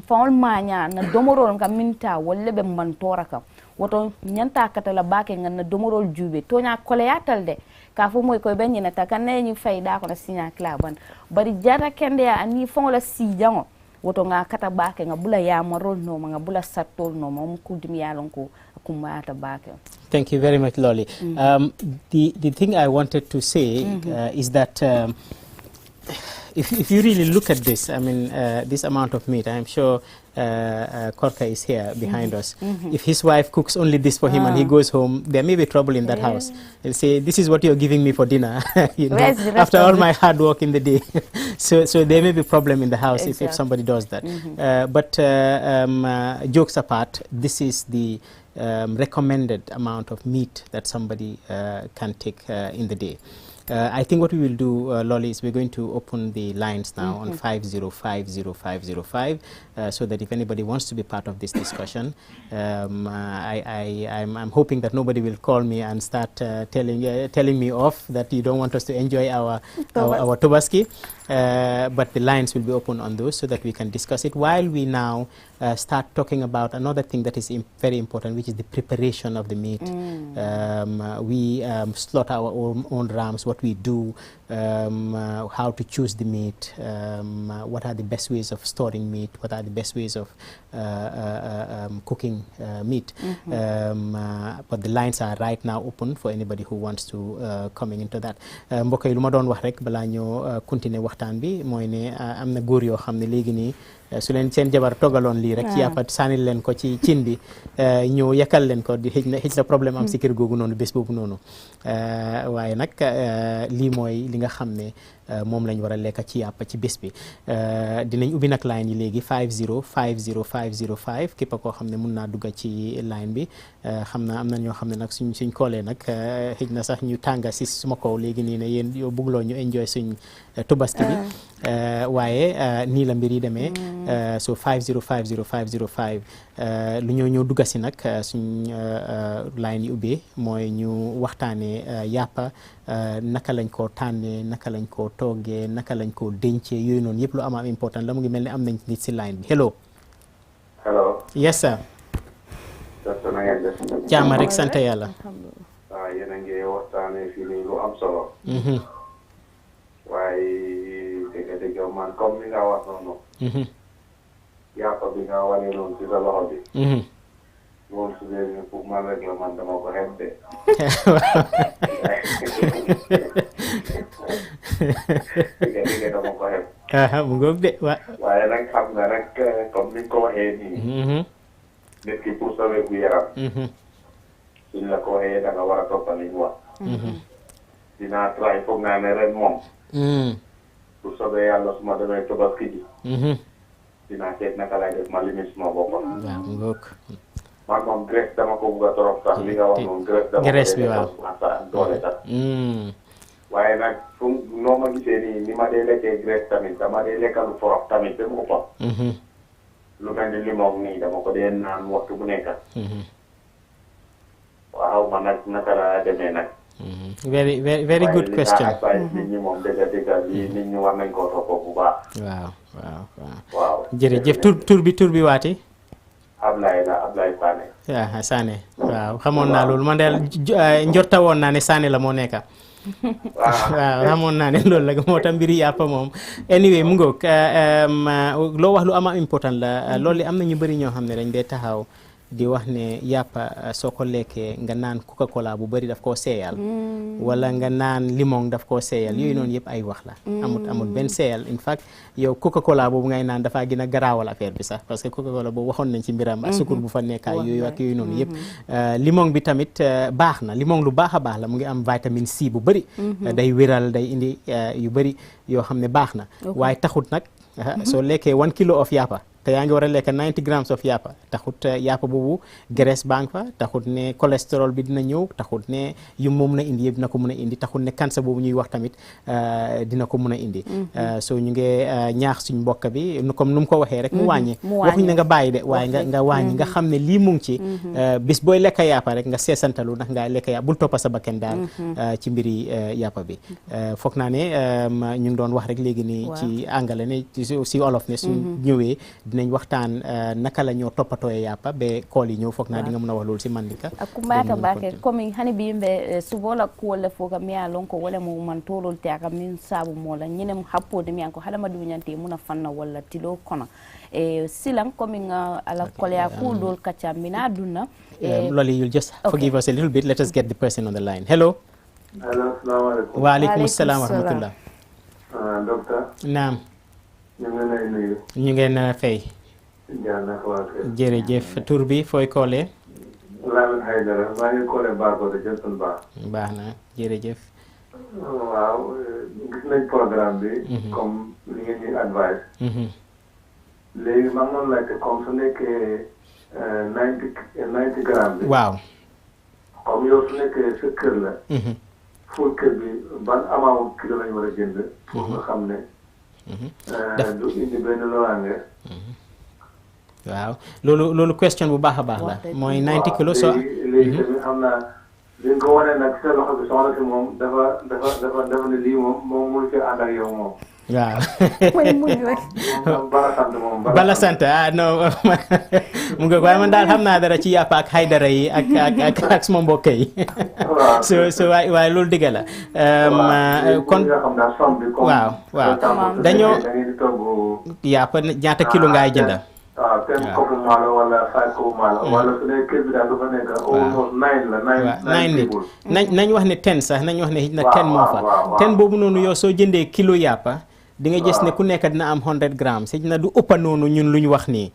fawon manya na domorol kam minta wolle be mantora kam woto nyanta katala bake ngan na domorol jube to nya koleyatal de ka fo moy koy ben nyina ta kan ne ñu fayda ko na signa klaban bari jara kende ya ani fon la si jango woto nga kata bake nga bula ya marol no nga bula satol no mom ku dim yalon ko kumata bake. Thank you very much, Lolly. The thing I wanted to say is that if you really look at this, I mean, this amount of meat, I'm sure Korka is here behind us. If his wife cooks only this for him and he goes home, there may be trouble in that house. He'll say, this is what you're giving me for dinner, you know, after all my hard work in the day. so there may be problem in the house if somebody does that. But jokes apart, this is the recommended amount of meat that somebody can take in the day. I think what we will do, Lolly, is we're going to open the lines now on 5050505 so that if anybody wants to be part of this discussion, I'm hoping that nobody will call me and start telling me off that you don't want us to enjoy our Tobaski. But the lines will be open on those so that we can discuss it while we now start talking about another thing that is very important, which is the preparation of the meat. We slaughter our own rams, what we do, how to choose the meat, what are the best ways of storing meat, what are the best ways of cooking meat. But the lines are right now open for anybody who wants to coming into that. Mbokk yi lu ma doon wax rek balaa ñoo continuer waxtaan bi mooy ne am na góor yoo xam ne léegi nii su leen seen jabar togaloon lii rek ci yàppat sànnil leen ko ci cin bi ñëw yakkal leen ko di xëj na problème am si kër googu noonu bés boobu noonu waaye nag lii mooy li nga xam ne moom lañ war a lekk ci yàpp ci bés bi dinañ ubbi nag line yi léegi 5050505 képp koo xam ne mun naa dugga ci line bi xam naa am na ñoo xam ne nag suñ koolee nag xëj na sax ñu tànga si suma kaw léegi nii ne yéen yow bëggloo ñu enjoy suñ Tobaski bi waaye nii la mbir yi demee so 5050505 lu ñëw dugga si nag suñ line yi ubbee mooy ñu waxtaanee yàppa naka lañ koo tànnee naka lañ koo toggee naka lañ koo dencee yooyu noonu yëpp lu am important la mu ngi mel ni am nañ nit si line bi hello. hello. yes sir. jaama rek sant yàlla. waaw yéen a ngi waxtaanee fii nii lu am solo. waaye dëgg man comme ni nga wax noonu. yàpp bi nga wane noonu ci sa loxo bi. moom su dee ni pour man rek la man dama ko xeeb de. dëgg dama ko xeeb. mu ngoog de waaye nag xam nga rek comme ni nga ko waxee nii. nit ki pour sa wér gu yaram. suñ la ko waxee da nga war a toppal li ñu wax. dinaa try foog naa ne ren moom. pour soobee yàlla su ma demee Tobaski ji. dinaa seet naka lay def ma limite suma bopp. waaw mu ngoog. man moom graisse dama ko bugg a torop sax li nga wax moom graisse bi waaw doole sax. waaye nag fu noo ma gisee nii ni ma dee lekkee graisse tamit dama dee lekkalu forox tamit ba mu ko. lu mel ni limon nii dama ko dee naan waxtu bu nekk. waaw man nag naka la demee nag. very good question. waaye nit ñi moom dëgg lii nit ñi war nañ koo toppoo bu baax. waaw jërëjëf tur bi waati. Ablaye Sané. waaw Sané waaw xamoon naa loolu man daal njorta woon naa ne Sané la moo nekka. waaw xamoon naa ne loolu la moo tax mbiri yàppa moom. anyway mu ngoog loo wax lu ama important la loolu am na ñu bëri ñoo xam ne dañ dee taxaw di wax ne yàppa soo ko lekkee nga naan Coca-Cola bu bëri daf koo seeyal wala nga naan limon daf koo seeyal yooyu noonu yëpp ay wax la amut benn seeyal in fact yow Coca-Cola boobu ngay naan dafaa gën a garaawal affaire bi sax parce que Coca-Cola boobu waxoon nañ ci mbiram sukur bu fa nekkaay yooyu ak yooyu noonu yëpp limon bi tamit baax na limon lu baax a baax la mu ngi am vitamine C bu bëri day wéral day indi yu bëri yoo xam ne baax na waaye taxut nag soo lekkee 1 kilo of yàppa te yaa ngi war a lekk 90 grams of yàppa taxut yàppa boobu graisse baa ngi fa taxut ne cholestérol bi dina ñëw taxut ne yu moo mun a indi yëpp dina ko mun a indi taxut ne cancer boobu ñuy wax tamit dina ko mun a indi so ñu ngi ñaax suñ mbokk bi comme nu mu ko waxee rek mu wàññi waxuñ ne nga bàyyi de waaye nga wàññi nga xam ne lii mu ngi ci bis booy lekk yàppa rek nga seesantalu ndax nga lekk yàppa bul toppa sa bakken daal ci mbiri yàppa bi foog naa ne ñu ngi doon wax rek léegi nii ci angale ne si olof ne suñ ñëwee dinañ waxtaan naka la ñoo toppatooyee yàppa ba kool yi ñëw foog naa di nga mën a wax loolu si mandika akumbata bake comme hani bimbe subola kuwolle foga miya lon ko wala mo man tolol te aka min sabu mola ñinem happode mi ko hadama du ñanti muna fanna wala tilo kono silang comme nga ala kolya ku dol kacha mina dunna Lolly, you'll just forgive us a little bit. Let us get the person on the line. Hello. Hello, assalamu alaikum. Wa alaikum assalam wa rahmatullah. Doctor. Naam. ñu ngi lay nuyu. ñu ngeen fay. Jaana ko ak. Jërëjëf tur bi fooy koolee. Lamin Haydara maa ngi koolee Barko de Johnson Ba. baax na jërëjëf. waaw gis nañ programme bi. comme li ngeen ñuy advice. léegi maa ngi doon laajte comme su nekkee 90 grammes bi. waaw. comme yow su nekkee sa kër la. full kër bi ban amount kilo lañ war a jënd. pour nga xam ne. du indi benn loraange. waaw loolu question bu baax a baax la mooy 90 kilos soo léegi tamit xam naa li nga ko wane nag sa loxo bi soxna si moom dafa ne lii moom mënu ci ànd ak yow moom. waaw. mooy muñ rek. bala sant moom. bala sant non mu ngi waaye man daal xam naa dara ci yàpp ak Haydara yi ak suma mbokk yi. so waaye loolu dëgg la. kon waaw dañoo yàpp ñaata kilo ngaay jënda. waaw 10 kopp maalo wala 5 kopp maalo. wala su dee kër bi daal dafa nekk almost 9 la 9 nit nañ wax ne 10 sax nañ wax ne xëy na 10 moo fa 10 boobu noonu yow soo jëndee kilo yàppa di nga gis ne ku nekk dina am 100 grammes xëy na du ëppa noonu ñun lu ñu wax nii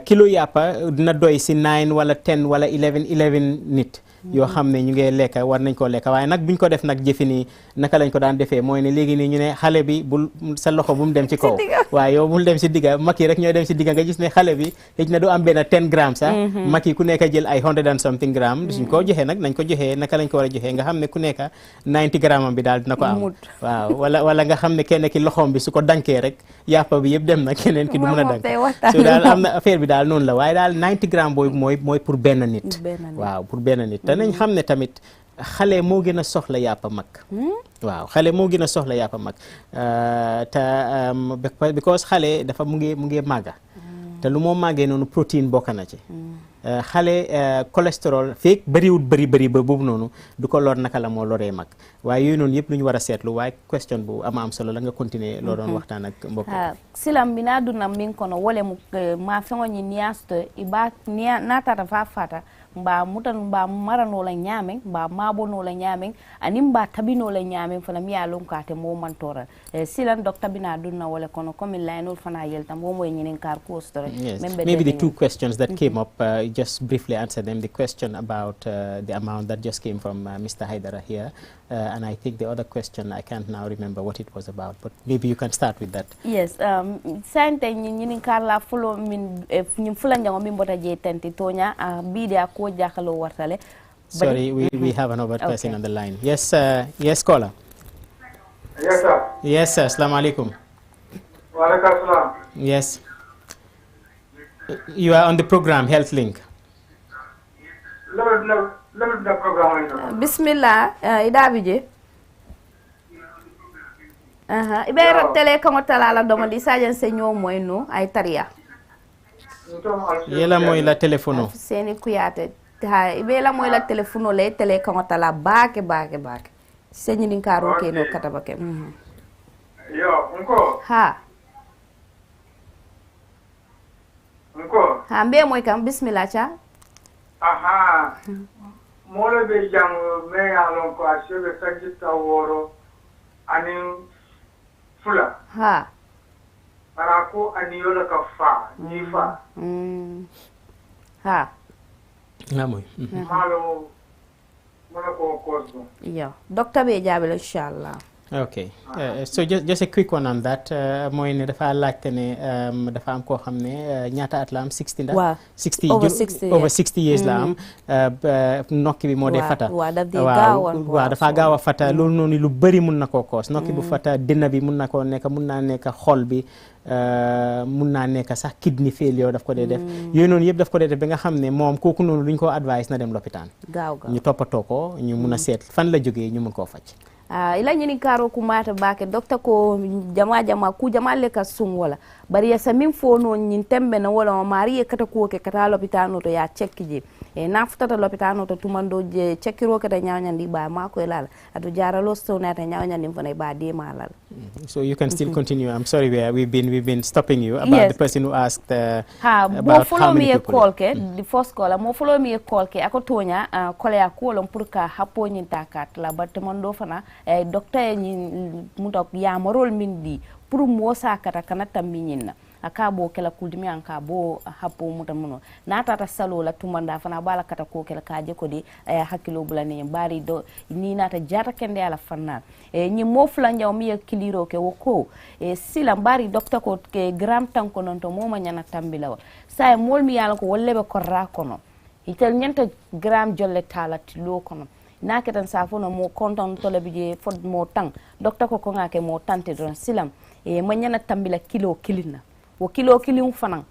kilo yàppa dina doy si 9 wala 10 wala 11 nit yoo xam ne ñu ngi lekka war nañ koo lekka waaye nag buñ ko def nag jëfi nii naka lañ ko daan defee mooy ne léegi nii ñu ne xale bi bul sa loxo bu mu dem ci kaw waaye yow bul dem si digga mag yi rek ñooy dem si digga nga gis ne xale bi xëj na du am benn 10 grammes sax mag yi ku nekk jël ay 100 and something grammes suñ ko joxee nag nañ ko joxee naka lañ ko war a joxee nga xam ne ku nekk 90 grammes am bi daal dina ko am waaw wala nga xam ne kenn ki loxoom bi su ko dankee rek yàppa bi yëpp dem na keneen ki du mën a dank so daal am na affaire bi daal noonu la waaye daal 90 grammes boobu mooy pour benn nit waaw pour benn nit te nañ xam ne tamit xale moo gën a soxla yàppa mag waaw xale moo gën a soxla yàppa mag te because xale dafa mu ngi màgga te lu moo màggee noonu protéine bokk na ci xale cholestérol feek bëriwul bëri ba boobu noonu du ko lor naka la moo loree mag waaye yooyu noonu yëpp lu ñu war a seetlu waaye question bu am solo la nga continuer loo doon waxtaan ak mbokk silam bina dunam min kono wole mu ma fengo ni niasto iba natata fa fata mba mutan mba marano la nyamen mba mabono la nyamen ani mba tabino la nyamen fana mi alon kate mo mantora silan docteur bina dunna wala kono comme laynol fana yelta mo moy nyinin kar ko story maybe the two questions that came up just briefly answer them the question about the amount that just came from Mr. Haydara here and I think the other question I can't now remember what it was about but maybe you can start with that. Yes sante nyinin kar la fulo min nyim fulanjango min bota je tenti tonya bidia ko jakalo wartale. Sorry, we have another person on the line. Yes, yes, caller. Yes, sir. Yes, sir. Assalamu alaikum. Wa alaikum assalam. Yes. You are on the program, Health Link. Level the program. Bismillah, idabije. Ibera tele kama talala domandi sajen senyo moyno ay taria. Yela moy la telefono. Seni kuyate. Ha ibela moy la telefono le tele kama tala bake. Senyi din karo ke no katabake. Yo, unko. Ha. Unko. Ha mbe moy kam bismillah cha. Aha. Mole be jam me alon ko asebe sajita woro anin fula. Ha. Parako aniyola ka fa, ni fa. Ha. Namoy. Malo mona ko koso. Yo, docteur be jabel inshallah. Okay, so just a quick one on that. mooy ne dafa laajte ne dafa am koo xam ne ñaata at la am 60 ndax. waaw 60 over 60 years la am. nokki bi moo dee fata. waaw dafa gaaw a fata loolu noonu lu bëri mun na koo koos. nokki bu fata dina bi mun na koo nekk mun naa nekk xol bi. mun naa nekk sax kidney failure daf ko dee def. yooyu noonu yëpp daf ko dee def ba nga xam ne moom kooku noonu lu ñu ko advice na dem lopitaan. ñu toppatoo ko ñu mun a seet fan la jógee ñu mun koo faj. ila ñini karo ku mata bake docteur ko jama ku jama le ka sum wala bari ya samin fono ñin tembe na wala mari e kata ko ke kata l'hôpital to ya check je e na futata l'hôpital to tumando je checkiro ke da nyawnyandi ba ma ko lala adu jaralo sto na ta nyawnyandi fone ba de malal. So you can still continue. I'm sorry we've been stopping you about the person who asked about how many people. The first caller mo follow me a call ke akotonya kole ya ko lon pour ka hapo ñin takat la batman do fana docteur ñi mutok ya marol min di pour mo sakata kana tammin na aka bo kala kuldimi an ka bo hapo mutamuno na tata salo la tumanda fana bala kata ko kala kaje ko di hakilo bulane bari do ni nata jata kende ala fanna ñi mo fula njaw mi kiliro ke woko sila bari docteur ko ke gram tanko non to moma nyana tambila sa mol mi yala ko wolle be korra kono itel nyanta gram jolle tala tilo kono naketan safono mo konton tole bije fod mo tang docteur ko ngake mo tante don silam manyana tambila kilo kilina wo kilo kilin fanan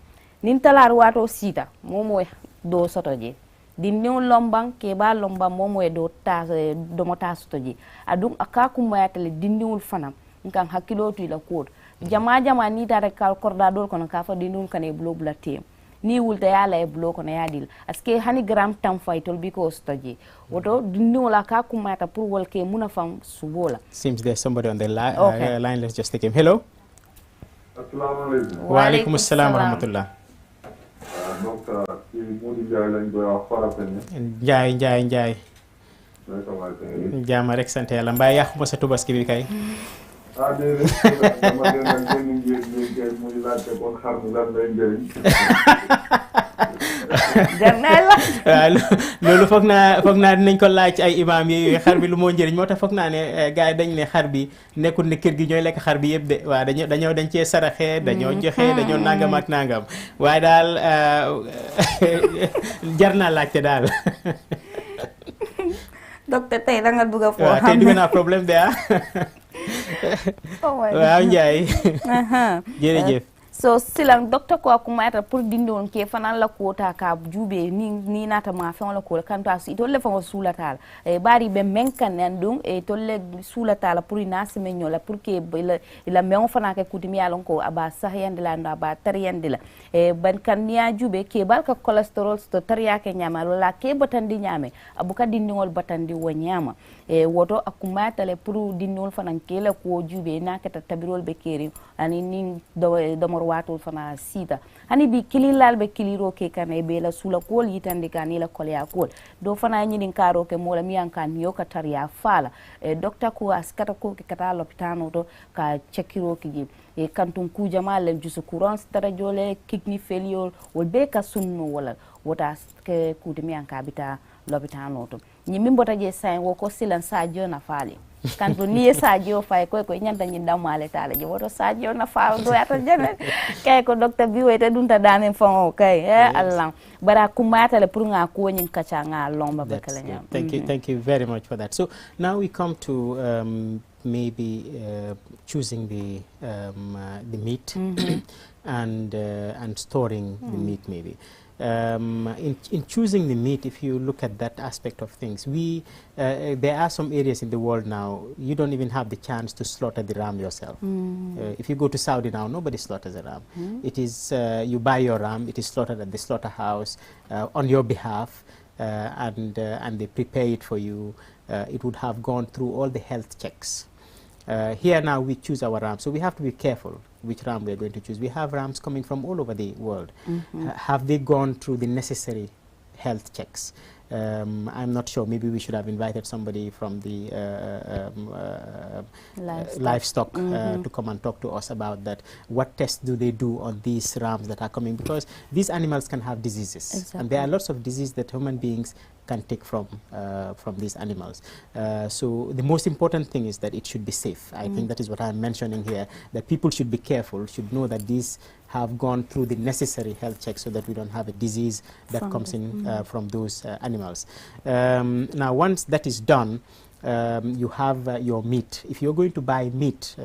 nin talar wato sita momo do soto je din new lombang ke ba lombang momo do ta do mota soto je adum aka kuma yatale din new fanan nkan hakilo tu la kod jama ni tare kal korda dol kono ka fa dinul kane blobla tem ni wulta yala e bloko na yadil aske hani gram tam faytol because toji woto dinno la ka kumata pour wolke muna fam subola. Seems there's somebody on the line. Let's just take him. Hello. Assalamu alaikum. Wa alaikum assalam wa rahmatullah. Docteur ci Modou Ndiaye lañ koy wax Farafenni. Ndiaye. Jaama rek sant yàlla mbaa yàquma sa tubaski bi kay. loolu foog naa dinañ ko laaj ay imam yi xar bi lu moo njëriñ moo tax foog naa ne gars yi dañ ne xar bi nekkul ne kër gi ñooy lekk xar bi yëpp de waaw dañ cee saraxe dañoo joxe dañoo nangam ak nangam waaye daal jar naa laajte daal. docteur tey da nga dugg a foo xam tey dugg naa problème de waaw Ndiaye jërëjëf so silang docteur ko akumata pour dindon ke fanan la kota ka jube ni nata ma fe on la ko kanta si to le fa sula tal e bari be menkan nan dum e to le sula tal pour ina seme nyola pour que la me on fana ke kutimi alon ko aba sahyande la ndo aba tariyande la e ban kan niya jube ke barka cholesterol to tariya ke nyama la ke batandi nyame abuka dindingol batandi wo nyama e woto akumata le pour dindol fanan ke la ko jube na ke tabirol be keri ani ni do wato fana sita hani bi kililal be kiliro ke kane be la sula kol yitande kan la kol ya kol do fana nyidin karo ke mola mi an kan yo kataria fala docteur ko askata ko ke kata l'hôpital to ka chekiro ki e kantum ku jama le jusu courant tara jole kidney failure wol be ka sunno wala wota ke ku de mi an ka bita l'hôpital to ni mimbota je sain wo ko silan sa jona fali kanto ni sadio fay ko nyanta nyi damale tala je woto sadio na fa do yata jene kay ko docteur bi wete dunta danen fon kay allah bara kumata le pour nga ko nyin kacha nga lomba be kala nyam. Thank you very much for that. So now we come to maybe choosing the meat and storing the meat maybe. In choosing the meat, if you look at that aspect of things, there are some areas in the world now you don't even have the chance to slaughter the ram yourself. If you go to Saudi now, nobody slaughters a ram. It is you buy your ram, it is slaughtered at the slaughterhouse on your behalf, and they prepare it for you. It would have gone through all the health checks. Here now we choose our ram, so we have to be careful which ram we are going to choose. We have rams coming from all over the world. Have they gone through the necessary health checks. I'm not sure, maybe we should have invited somebody from the livestock to come and talk to us about that. What tests do they do on these rams that are coming? Because these animals can have diseases, and there are lots of diseases that human beings can take from these animals. So the most important thing is that it should be safe. I think that is what I'm mentioning here, that people should be careful, should know that these have gone through the necessary health checks so that we don't have a disease that comes in from those animals. Now, once that is done, you have your meat. If you're going to buy meat,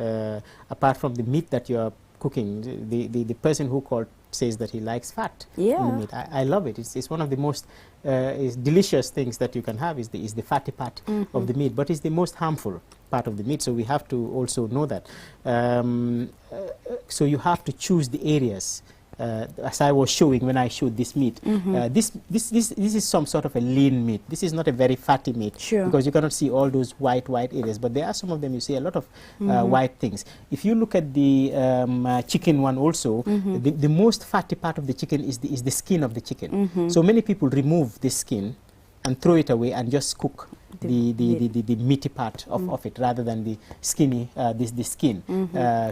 apart from the meat that you're cooking, the person who called says that he likes fat in the meat. I love it. It's one of the most delicious things that you can have is the fatty part of the meat, but it's the most harmful part of the meat, so we have to also know that. So you have to choose the areas. As I was showing when I showed this meat, this is some sort of a lean meat. This is not a very fatty meat, because you cannot see all those white areas, but there are some of them you see a lot of white things. If you look at the chicken one also, the most fatty part of the chicken is the skin of the chicken. So many people remove the skin and throw it away and just cook the meaty part of it rather than the skinny, the skin.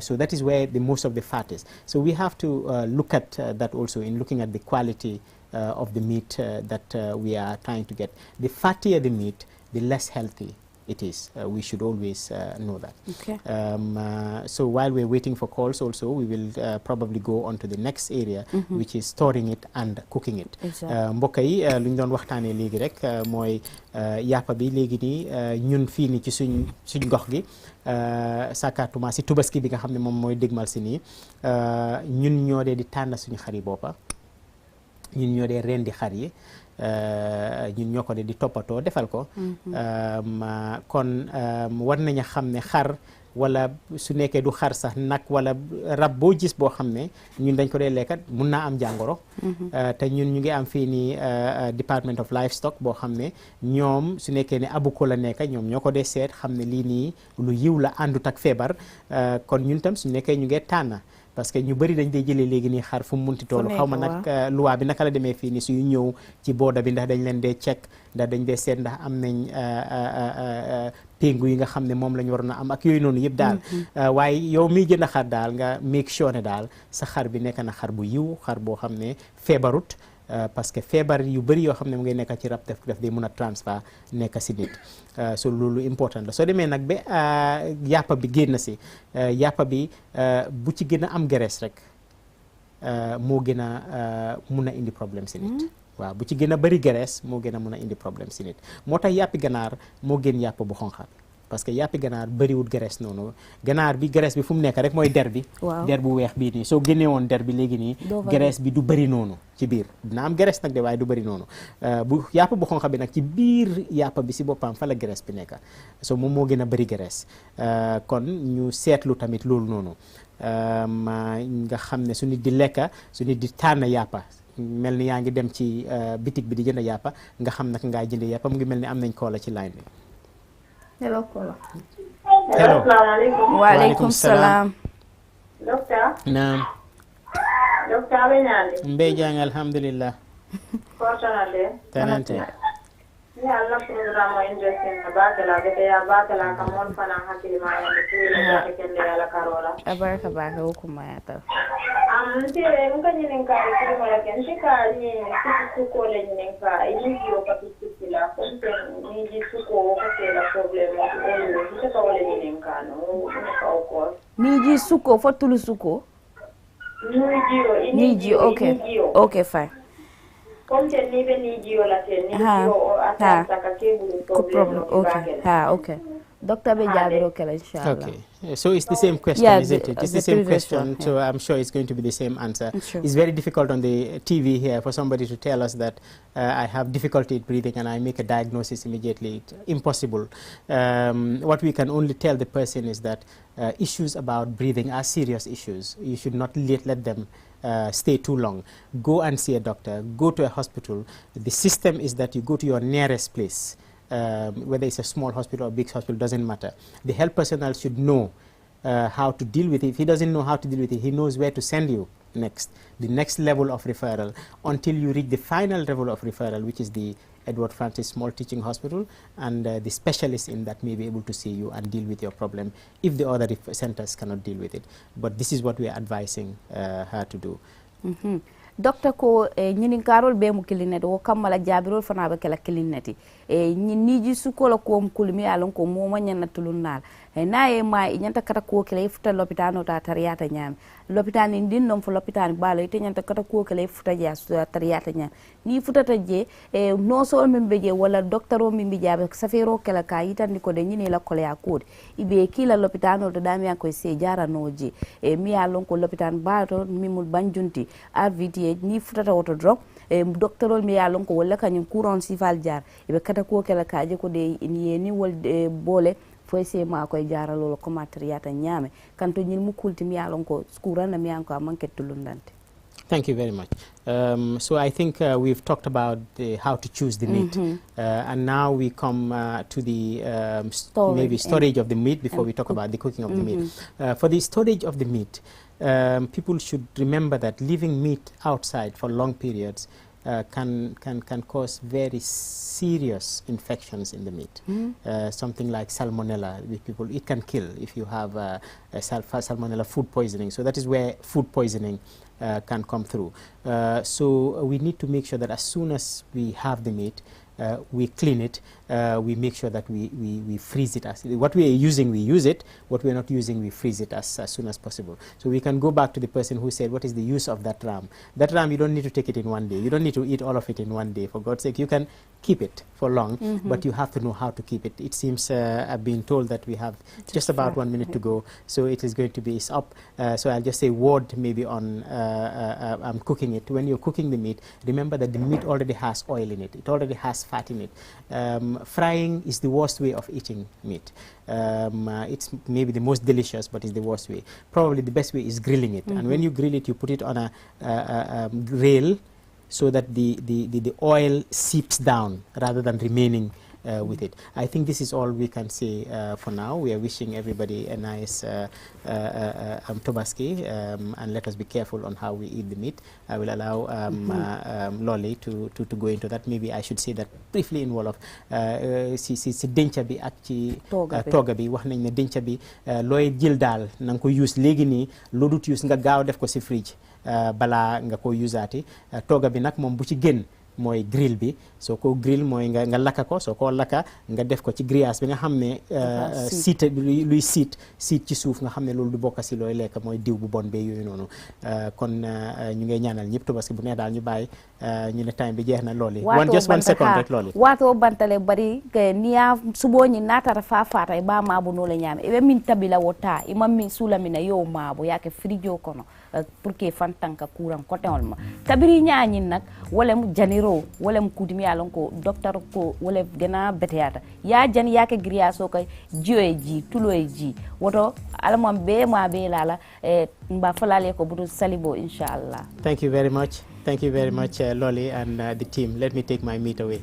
So that is where the most of the fat is. So we have to look at that also in looking at the quality of the meat that we are trying to get. The fattier the meat, the less healthy it is. We should always know that. Okay. So while we're waiting for calls also, we will probably go on to the next area, which is storing it and cooking it. mbokk yi lu ñu doon waxtaanee léegi rek mooy yàppa bi léegi nii ñun fii nii ci suñ gox gi sakatuma si tubaski bi nga xam ne moom mooy dégmal si nii ñun ñoo dee di tànn suñu xar yi boppa ñun ñoo dee rendi xar yi ñun ñoo ko di toppatoo defal ko kon war nañu xam ne xar wala su nekkee du xar sax nag wala rab boo gis boo xam ne ñun dañ ko dee lekkat mun naa am jàngoro te ñun ñu ngi am fii nii Department of Livestock boo xam ne ñoom su nekkee ne abuko la nekk ñoom ñoo ko dee seet xam ne lii nii lu yiw la àndut ak feebar kon ñun tam su nekkee ñu ngi tànn parce que ñu bëri dañ dee jëlee léegi nii xar fu mu munti toolu xaw ma nag loi bi naka la demee fii nii suy ñëw ci booda bi ndax dañ leen dee check ndax dañ dee seet ndax am nañ péngu yi nga xam ne moom la ñu waroon a am ak yooyu noonu yëpp daal waaye yow miy jënd xar daal nga make sure ne daal sa xar bi nekk na xar bu yiw xar boo xam ne feebarut parce que feebar yu bëri yoo xam ne mu ngay nekk ci rab def day mun a transfert nekk si nit so loolu important la soo demee nag ba yàppa bi génn si yàppa bi bu ci gën a am graisse rek moo gën a mun a indi problème si nit waaw bu ci gën a bëri graisse moo gën a mun a indi problème si nit moo tax yàppi ganaar moo gën yàpp bu xonqa parce que yàppi ganaar bëriwul graisse noonu ganaar bi graisse bi fu mu nekk rek mooy der bi der bu weex bii nii soo génnee woon der bi léegi nii graisse bi du bëri noonu ci biir dina am graisse nag de waaye du bëri noonu bu yàpp bu xonq bi nag ci biir yàpp bi si boppam fa la graisse bi nekk so moom moo gën a bëri graisse kon ñu seetlu tamit loolu noonu nga xam ne su nit di lekka su nit di tànn yàppa mel ni yaa ngi dem ci bitig bi di jënd yàppa nga xam nag ngaa jënd yàppa mu ngi mel ni am nañ koola ci line bi hello Kola. Hello. Assalamualaikum. Waalaikumsalam. Dokter. Naam. Dokter Benyandi. Mbe jang alhamdulillah. Fortunately. Tanante. Ya Allah program o interesting bakala gete ya bakala kamon fana hakili ma ya tuile ya kende ya la karola. Abaraka baka hukuma ya ta. Tire mkanyi ninka ikiri mara kenshika ni suko le ninka inji okapisikila konte niji suko okatela problem olu nitaka wale ninka no ninka okos. Niji suko fotulu suko. Niji okay. Okay fine. Konte nibe niji la te niji ataka kebulu problem. Okay. Okay. Dr. Bejabiro Kela, inshallah. Okay. So it's the same question, isn't it? It's the same question, so I'm sure it's going to be the same answer. Sure. It's very difficult on the TV here for somebody to tell us that I have difficulty breathing and I make a diagnosis immediately. Impossible. What we can only tell the person is that issues about breathing are serious issues. You should not let them stay too long. Go and see a doctor. Go to a hospital. The system is that you go to your nearest place. Whether it's a small hospital or a big hospital, doesn't matter. The health personnel should know how to deal with it. If he doesn't know how to deal with it, he knows where to send you. next, the next level of referral, until you reach the final level of referral, which is the Edward Francis Small Teaching Hospital, and the specialist in that may be able to see you and deal with your problem if the other centers cannot deal with it. But this is what we are advising her to do. Doctor ko ñinin karol be mu kilinete wo kamala jabirol fana be kala kilinete niji sukola ko kulmi alon ko mo manyana tulunnal na e ma nyanta kata ko kele futa lopitano ta tariyata nyam lopitani din non fu lopitani balo ite nyanta kata ko kele futa ja tariyata nyam ni futa ta je no so min beje wala docteur o min bi jabe safero kala ka yitandi ko de nyini la kole akode ibe kila lopitano to dami ko se jara noji mi alon ko lopitan bato mimul banjunti RVT ni futata woto drop docteur mi yalon ko wala kanyum courant sifal jar ibe kata ko kala kaje ko de ni wol bole foy se ma koy jara lolo ko materiata nyame kanto nyin mu kulti mi yalon ko courant na mi an ko manke tulundante. Thank you very much. So I think we've talked about how to choose the meat, and now we come to the maybe storage of the meat before we talk about the cooking of the meat. For the storage of the meat, people should remember that leaving meat outside for long periods can cause very serious infections in the meat. Something like salmonella, which it can kill if you have salmonella food poisoning. So that is where food poisoning can come through. So we need to make sure that as soon as we have the meat, we clean it, we make sure that we freeze it. What we are using, we use it. What we are not using, we freeze it as soon as possible. So we can go back to the person who said, what is the use of that ram? That ram, you don't need to take it in one day. You don't need to eat all of it in one day. For God's sake, you can keep it for long, but you have to know how to keep it. It seems I've been told that we have just about 1 minute to go, so it is going to be up. So I'll just say word maybe on cooking it. When you're cooking the meat, remember that the meat already has oil in it. It already has fat in it. Frying is the worst way of eating meat. It's maybe the most delicious, but it's the worst way. Probably the best way is grilling it. And when you grill it, you put it on a rail so that the oil seeps down rather than remaining with it. I think this is all we can say for now. We are wishing everybody a nice Tobaski, and let us be careful on how we eat the meat. I will allow Lolly to go into that. Maybe I should say that briefly in Wolof. Si dencha bi ak ci toga bi wax nañ ne dencha bi looy jël daal na nga ko use léegi nii loo dut use nga gaaw def ko si fridge balaa nga ko usaati toga bi nag moom bu ci gën mooy grill bi soo ko grill mooy nga lakka ko soo ko lakka nga def ko ci grillage bi nga xam ne siit luy siit ci suuf nga xam ne loolu du bokk si looy lekk mooy diw bu bon bee yooyu noonu kon ñu ngay ñaanal ñëpp Tabaski bu neex daal ñu bàyyi ñu ne time bi jeex na loolu just 1 second rek loolu wato bantale bari ke niya suboñi natara fa fata e ba mabu no le ñame e min tabila wota e mammi sulamina yo mabu yake frijo kono pour que fantanka courant côté olma tabiri ñañin nak wala mu janiro wala mu kudimi yalon ko docteur ko wala gena beteyata ya jan yake griya so kay jiyo ji tulo ji woto alamam be ma be lala mba falale ko budu salibo inshallah. Thank you very much. Thank you very much, Lolly and the team. Let me take my meat away.